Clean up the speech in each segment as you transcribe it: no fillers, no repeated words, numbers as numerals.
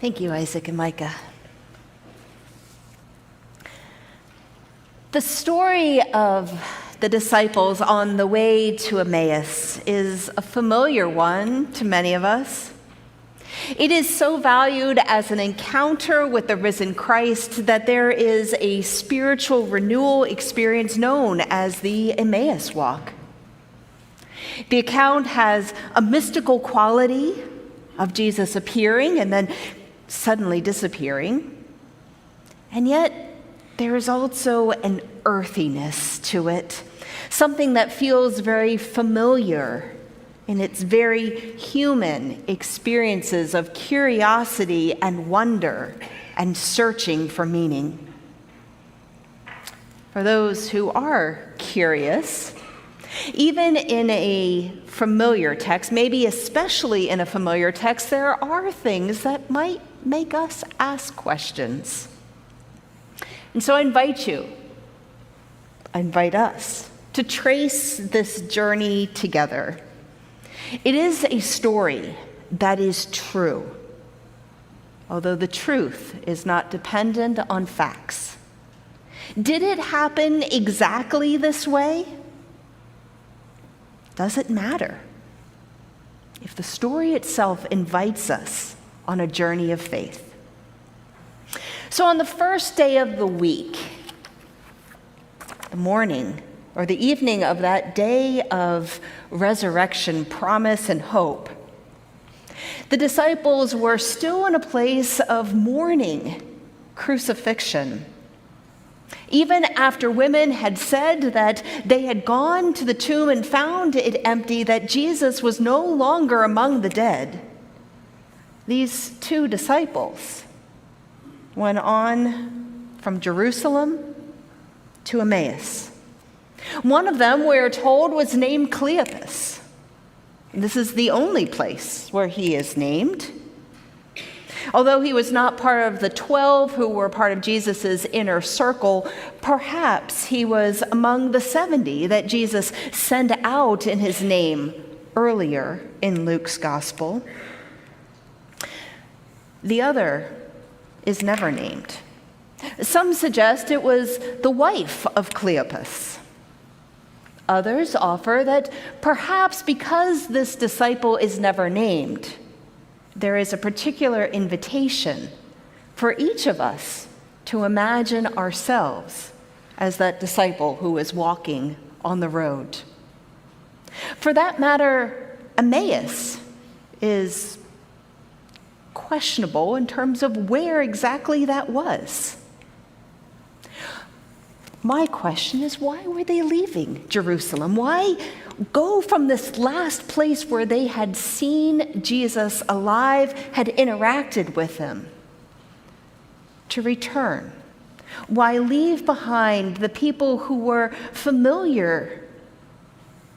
Thank you, Isaac and Micah. The story of the disciples on the way to Emmaus is a familiar one to many of us. It is so valued as an encounter with the risen Christ that there is a spiritual renewal experience known as the Emmaus Walk. The account has a mystical quality of Jesus appearing and then suddenly disappearing. And yet, there is also an earthiness to it, something that feels very familiar in its very human experiences of curiosity and wonder and searching for meaning. For those who are curious, even in a familiar text, maybe especially in a familiar text, there are things that might make us ask questions. And so I invite us to trace this journey together. It is a story that is true, although the truth is not dependent on facts. Did it happen exactly this way? Does it matter if the story itself invites us on a journey of faith? So on the first day of the week, the morning or the evening of that day of resurrection, promise, and hope, the disciples were still in a place of mourning crucifixion. Even after women had said that they had gone to the tomb and found it empty, that Jesus was no longer among the dead, these two disciples went on from Jerusalem to Emmaus. One of them, we're told, was named Cleopas. This is the only place where he is named. Although he was not part of the 12 who were part of Jesus' inner circle, perhaps he was among the 70 that Jesus sent out in his name earlier in Luke's gospel. The other is never named. Some suggest it was the wife of Cleopas. Others offer that perhaps because this disciple is never named, there is a particular invitation for each of us to imagine ourselves as that disciple who is walking on the road. For that matter, Emmaus is questionable in terms of where exactly that was. My question is, why were they leaving Jerusalem? Why go from this last place where they had seen Jesus alive, had interacted with him, to return? Why leave behind the people who were familiar,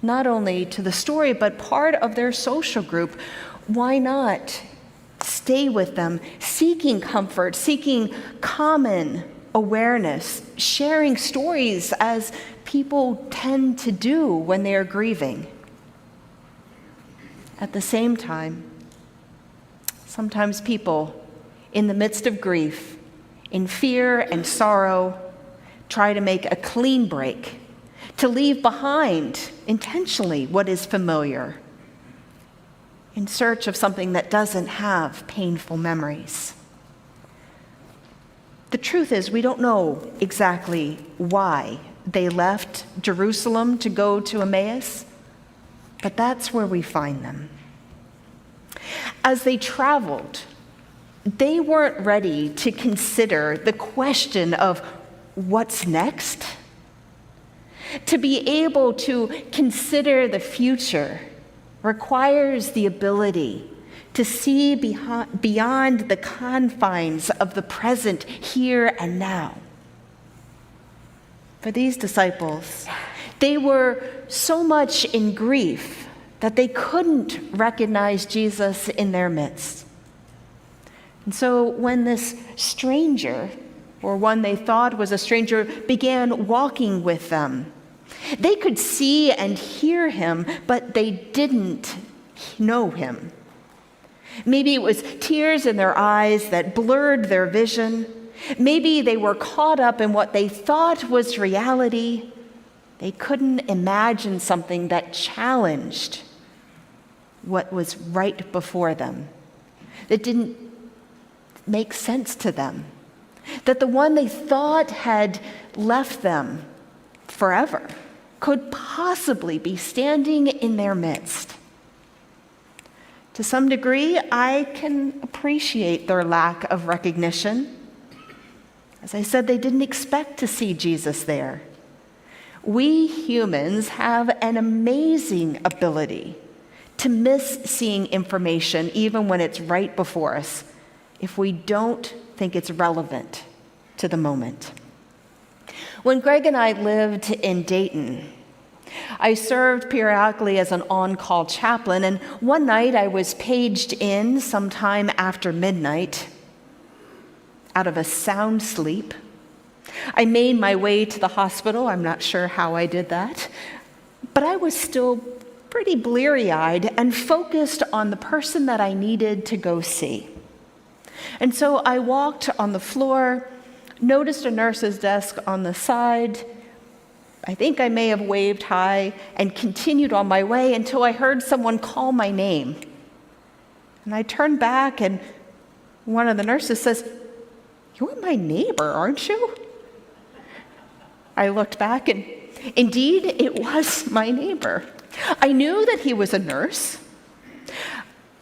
not only to the story, but part of their social group? Why not stay with them, seeking comfort, seeking common awareness, sharing stories as people tend to do when they are grieving? At the same time, sometimes people, in the midst of grief, in fear and sorrow, try to make a clean break, to leave behind intentionally what is familiar, in search of something that doesn't have painful memories. The truth is, we don't know exactly why they left Jerusalem to go to Emmaus, but that's where we find them. As they traveled, they weren't ready to consider the question of what's next. To be able to consider the future requires the ability to see beyond the confines of the present here and now. For these disciples, they were so much in grief that they couldn't recognize Jesus in their midst. And so when this stranger, or one they thought was a stranger, began walking with them, they could see and hear him, but they didn't know him. Maybe it was tears in their eyes that blurred their vision. Maybe they were caught up in what they thought was reality. They couldn't imagine something that challenged what was right before them, that didn't make sense to them, that the one they thought had left them forever could possibly be standing in their midst. To some degree, I can appreciate their lack of recognition. As I said, they didn't expect to see Jesus there. We humans have an amazing ability to miss seeing information even when it's right before us if we don't think it's relevant to the moment. When Greg and I lived in Dayton, I served periodically as an on-call chaplain, and one night I was paged in sometime after midnight out of a sound sleep. I made my way to the hospital. I'm not sure how I did that, but I was still pretty bleary-eyed and focused on the person that I needed to go see. And so I walked on the floor, noticed a nurse's desk on the side. I think I may have waved hi and continued on my way until I heard someone call my name. And I turned back and one of the nurses says, "You're my neighbor, aren't you?" I looked back and indeed it was my neighbor. I knew that he was a nurse.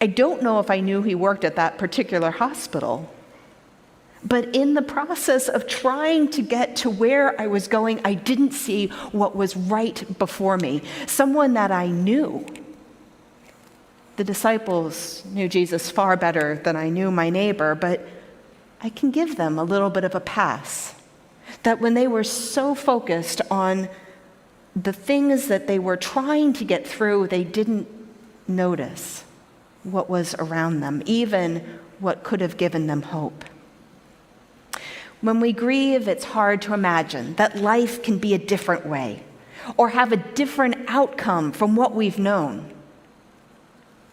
I don't know if I knew he worked at that particular hospital. But in the process of trying to get to where I was going, I didn't see what was right before me, someone that I knew. The disciples knew Jesus far better than I knew my neighbor, but I can give them a little bit of a pass. That when they were so focused on the things that they were trying to get through, they didn't notice what was around them, even what could have given them hope. When we grieve, it's hard to imagine that life can be a different way or have a different outcome from what we've known.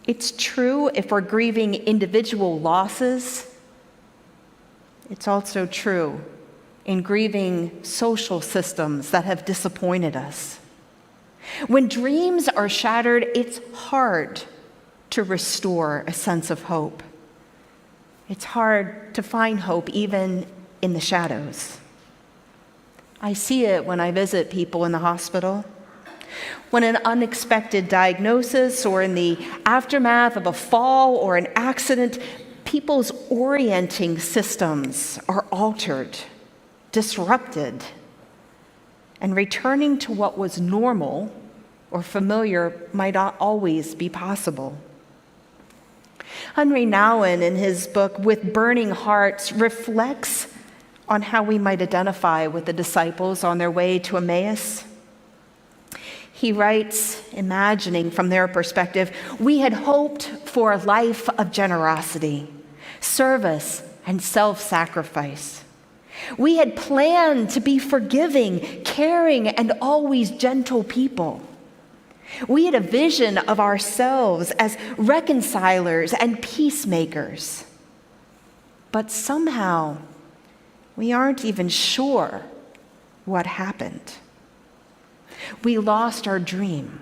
It's true if we're grieving individual losses. It's also true in grieving social systems that have disappointed us. When dreams are shattered, it's hard to restore a sense of hope. It's hard to find hope even in the shadows. I see it when I visit people in the hospital. When an unexpected diagnosis or in the aftermath of a fall or an accident, people's orienting systems are altered, disrupted, and returning to what was normal or familiar might not always be possible. Henry Nouwen, in his book With Burning Hearts, reflects on how we might identify with the disciples on their way to Emmaus. He writes, imagining from their perspective, "We had hoped for a life of generosity, service, and self-sacrifice. We had planned to be forgiving, caring, and always gentle people. We had a vision of ourselves as reconcilers and peacemakers. But somehow, we aren't even sure what happened. We lost our dream.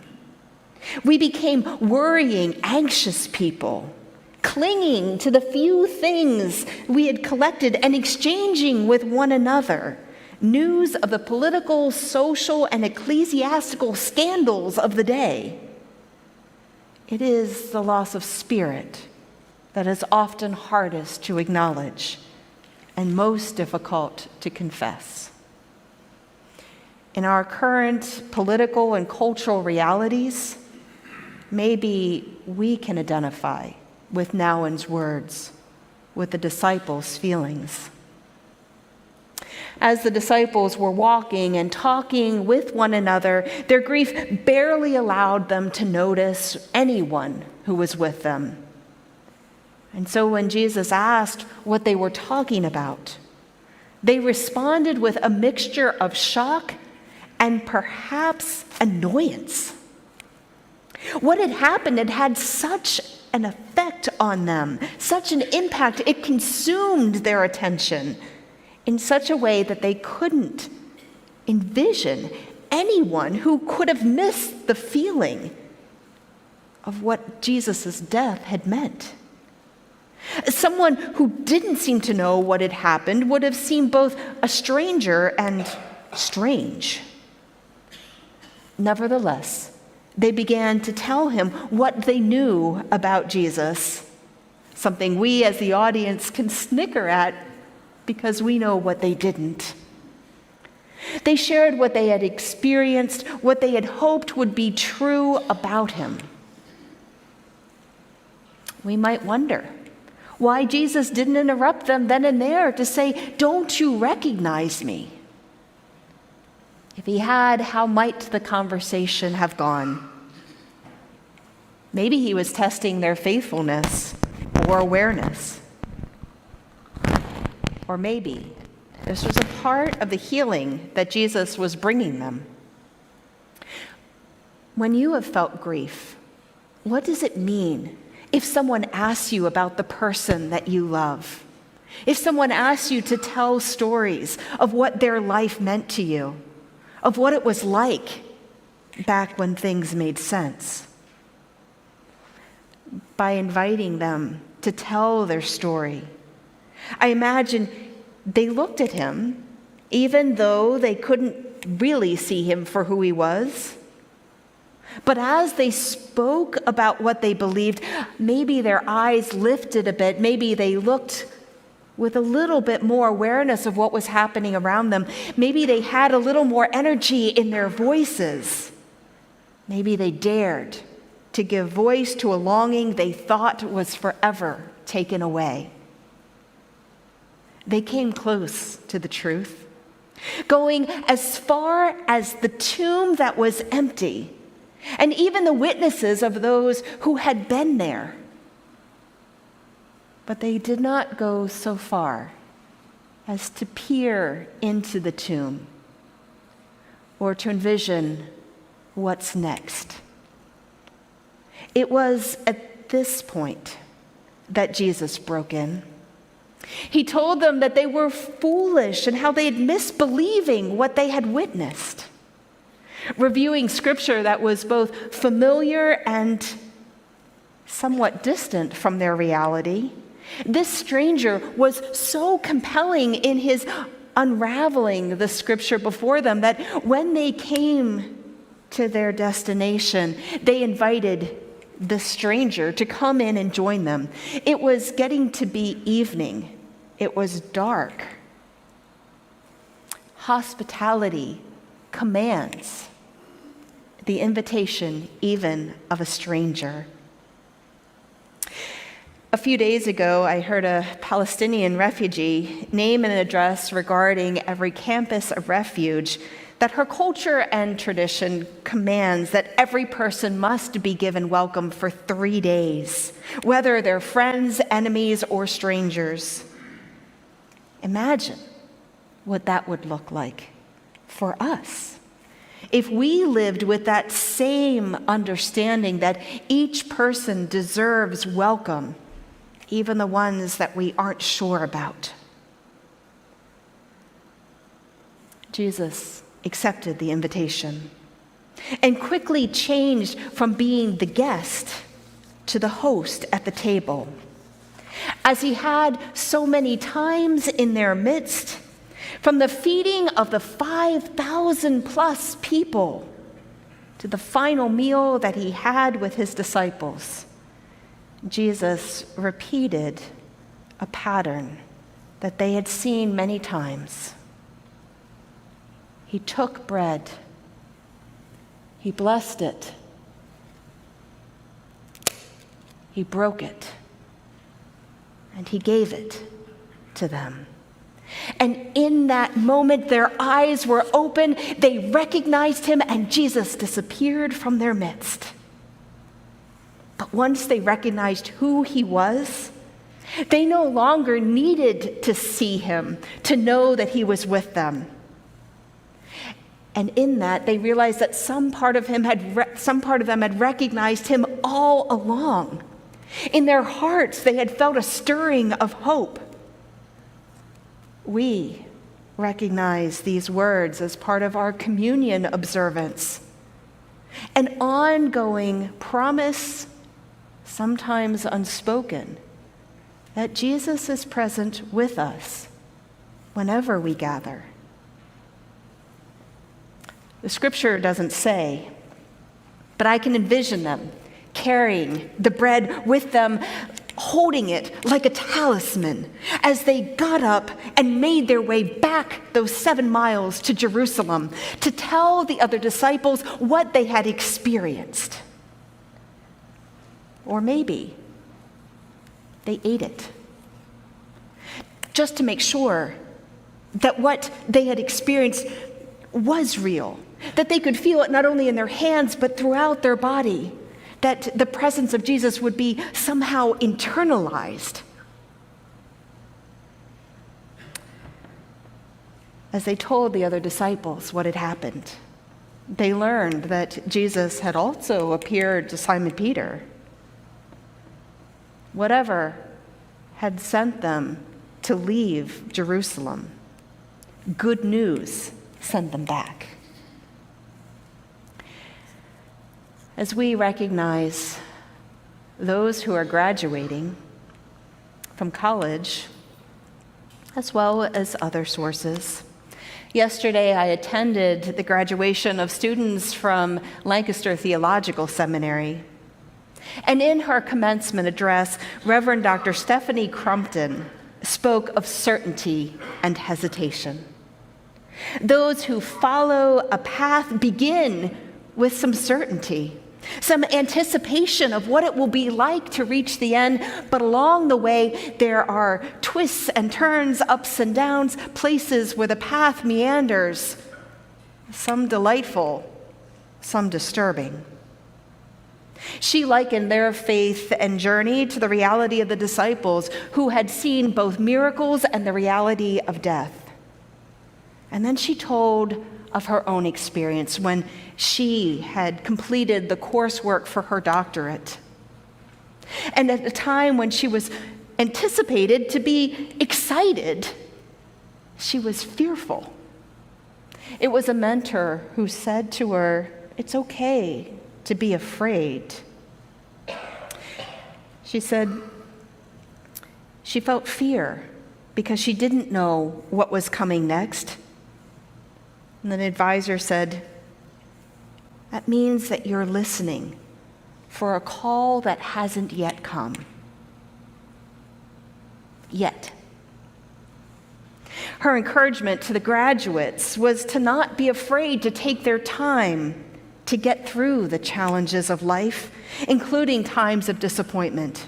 We became worrying, anxious people, clinging to the few things we had collected and exchanging with one another news of the political, social, and ecclesiastical scandals of the day. It is the loss of spirit that is often hardest to acknowledge and most difficult to confess. In our current political and cultural realities, maybe we can identify with Nouwen's words, with the disciples' feelings. As the disciples were walking and talking with one another, their grief barely allowed them to notice anyone who was with them. And so when Jesus asked what they were talking about, they responded with a mixture of shock and perhaps annoyance. What had happened had had such an effect on them, such an impact. It consumed their attention in such a way that they couldn't envision anyone who could have missed the feeling of what Jesus' death had meant. Someone who didn't seem to know what had happened would have seemed both a stranger and strange. Nevertheless, they began to tell him what they knew about Jesus, something we as the audience can snicker at because we know what they didn't. They shared what they had experienced, what they had hoped would be true about him. We might wonder why Jesus didn't interrupt them then and there to say, "Don't you recognize me?" If he had, how might the conversation have gone? Maybe he was testing their faithfulness or awareness. Or maybe this was a part of the healing that Jesus was bringing them. When you have felt grief, what does it mean if someone asks you about the person that you love? If someone asks you to tell stories of what their life meant to you, of what it was like back when things made sense? By inviting them to tell their story, I imagine they looked at him, even though they couldn't really see him for who he was. But as they spoke about what they believed, maybe their eyes lifted a bit. Maybe they looked with a little bit more awareness of what was happening around them. Maybe they had a little more energy in their voices. Maybe they dared to give voice to a longing they thought was forever taken away. They came close to the truth, going as far as the tomb that was empty, and even the witnesses of those who had been there. But they did not go so far as to peer into the tomb or to envision what's next. It was at this point that Jesus broke in. He told them that they were foolish and how they had misbelieving what they had witnessed. Reviewing scripture that was both familiar and somewhat distant from their reality, this stranger was so compelling in his unraveling the scripture before them that when they came to their destination, they invited the stranger to come in and join them. It was getting to be evening. It was dark. Hospitality commands the invitation even of a stranger. A few days ago, I heard a Palestinian refugee name an address regarding every campus of refuge that her culture and tradition commands that every person must be given welcome for 3 days, whether they're friends, enemies, or strangers. Imagine what that would look like for us if we lived with that same understanding that each person deserves welcome, even the ones that we aren't sure about. Jesus accepted the invitation and quickly changed from being the guest to the host at the table. As he had so many times in their midst, from the feeding of the 5,000 plus people to the final meal that he had with his disciples, Jesus repeated a pattern that they had seen many times. He took bread, he blessed it, he broke it, and he gave it to them. And in that moment, their eyes were open, they recognized him, and Jesus disappeared from their midst. But once they recognized who he was, they no longer needed to see him to know that he was with them. And in that, they realized that some part of them had recognized him all along. In their hearts, they had felt a stirring of hope. We recognize these words as part of our communion observance, an ongoing promise, sometimes unspoken, that Jesus is present with us whenever we gather. The scripture doesn't say, but I can envision them carrying the bread with them, holding it like a talisman as they got up and made their way back those 7 miles to Jerusalem to tell the other disciples what they had experienced. Or maybe they ate it just to make sure that what they had experienced was real, that they could feel it not only in their hands but throughout their body, that the presence of Jesus would be somehow internalized. As they told the other disciples what had happened, they learned that Jesus had also appeared to Simon Peter. Whatever had sent them to leave Jerusalem, good news sent them back. As we recognize those who are graduating from college, as well as other sources. Yesterday, I attended the graduation of students from Lancaster Theological Seminary. And in her commencement address, Reverend Dr. Stephanie Crumpton spoke of certainty and hesitation. Those who follow a path begin with some certainty, some anticipation of what it will be like to reach the end, but along the way there are twists and turns, ups and downs, places where the path meanders, some delightful, some disturbing. She likened their faith and journey to the reality of the disciples who had seen both miracles and the reality of death. And then she told of her own experience when she had completed the coursework for her doctorate. And at a time when she was anticipated to be excited, she was fearful. It was a mentor who said to her, "It's okay to be afraid." She said she felt fear because she didn't know what was coming next. And an advisor said, "That means that you're listening for a call that hasn't yet come." Yet. Her encouragement to the graduates was to not be afraid to take their time to get through the challenges of life, including times of disappointment,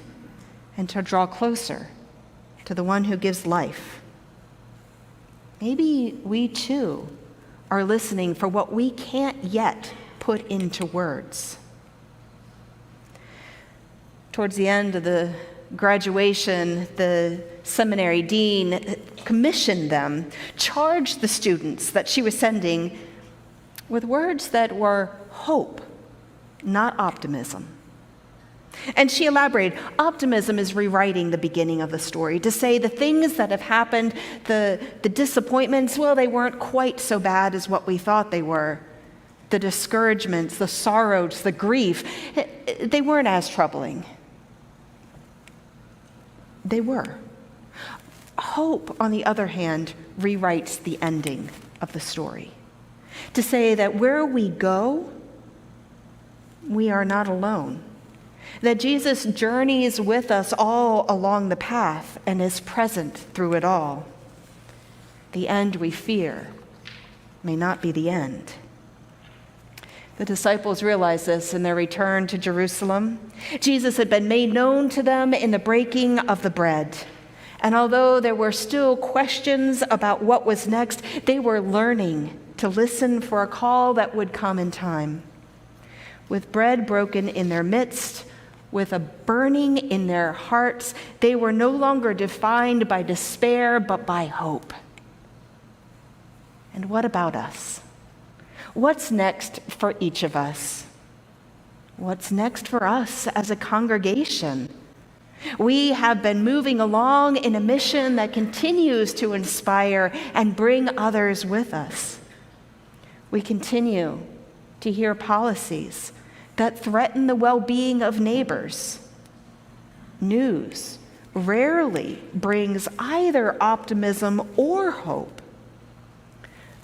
and to draw closer to the one who gives life. Maybe we too are listening for what we can't yet put into words. Towards the end of the graduation, the seminary dean commissioned them, charged the students that she was sending with words that were hope, not optimism. And she elaborated, optimism is rewriting the beginning of the story, to say the things that have happened, the disappointments, well, they weren't quite so bad as what we thought they were. The discouragements, the sorrows, the grief, they weren't as troubling. They were. Hope, on the other hand, rewrites the ending of the story, to say that where we go, we are not alone. That Jesus journeys with us all along the path and is present through it all. The end we fear may not be the end. The disciples realized this in their return to Jerusalem. Jesus had been made known to them in the breaking of the bread. And although there were still questions about what was next, they were learning to listen for a call that would come in time. With bread broken in their midst, with a burning in their hearts, they were no longer defined by despair, but by hope. And what about us? What's next for each of us? What's next for us as a congregation, We have been moving along in a mission that continues to inspire and bring others with us. We continue to hear policies that threaten the well-being of neighbors. News rarely brings either optimism or hope.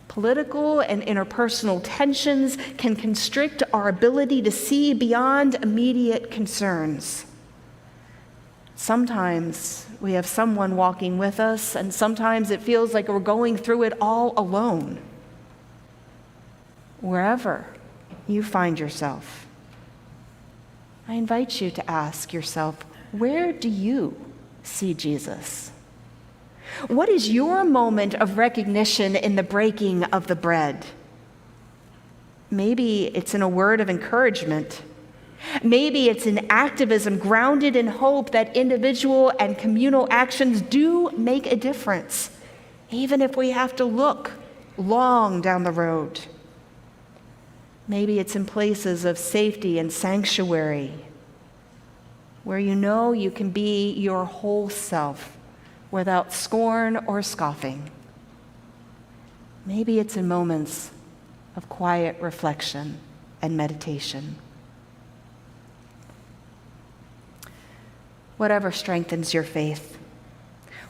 Political and interpersonal tensions can constrict our ability to see beyond immediate concerns. Sometimes we have someone walking with us, and sometimes it feels like we're going through it all alone. Wherever you find yourself, I invite you to ask yourself, where do you see Jesus? What is your moment of recognition in the breaking of the bread? Maybe it's in a word of encouragement. Maybe it's in activism grounded in hope that individual and communal actions do make a difference, even if we have to look long down the road. Maybe it's in places of safety and sanctuary, where you know you can be your whole self without scorn or scoffing. Maybe it's in moments of quiet reflection and meditation. Whatever strengthens your faith,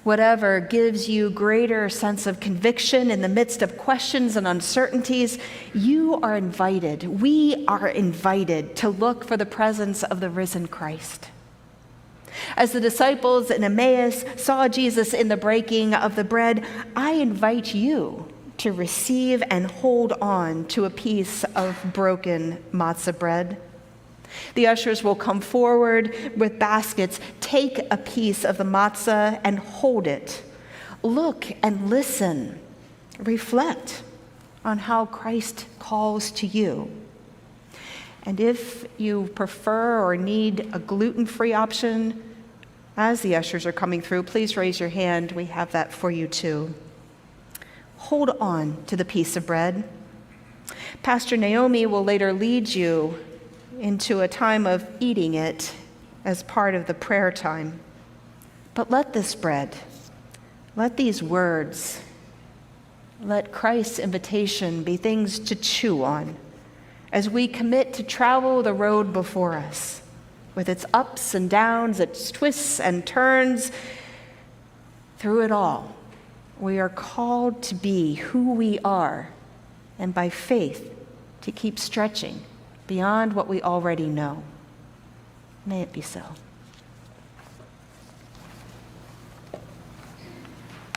whatever gives you greater sense of conviction in the midst of questions and uncertainties, you are invited, we are invited to look for the presence of the risen Christ. As the disciples in Emmaus saw Jesus in the breaking of the bread, I invite you to receive and hold on to a piece of broken matzah bread. The ushers will come forward with baskets. Take a piece of the matzah and hold it. Look and listen. Reflect on how Christ calls to you. And if you prefer or need a gluten-free option, as the ushers are coming through, please raise your hand. We have that for you too. Hold on to the piece of bread. Pastor Naomi will later lead you into a time of eating it as part of the prayer time. But let this bread, let these words, let Christ's invitation be things to chew on as we commit to travel the road before us with its ups and downs, its twists and turns. Through it all, we are called to be who we are, and by faith to keep stretching beyond what we already know. May it be so.